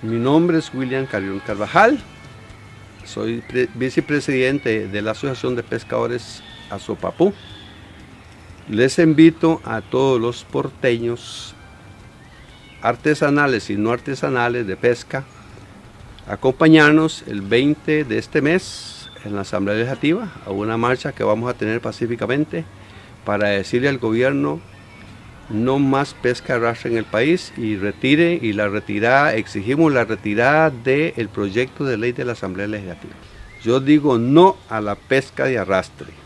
Mi nombre es William Carrión Carvajal, soy vicepresidente de la Asociación de Pescadores Azopapú. Les invito a todos los porteños, artesanales y no artesanales de pesca, a acompañarnos el 20 de este mes en la Asamblea Legislativa a una marcha que vamos a tener pacíficamente para decirle al gobierno no más pesca de arrastre en el país y exigimos la retirada del proyecto de ley de la Asamblea Legislativa. Yo digo no a la pesca de arrastre.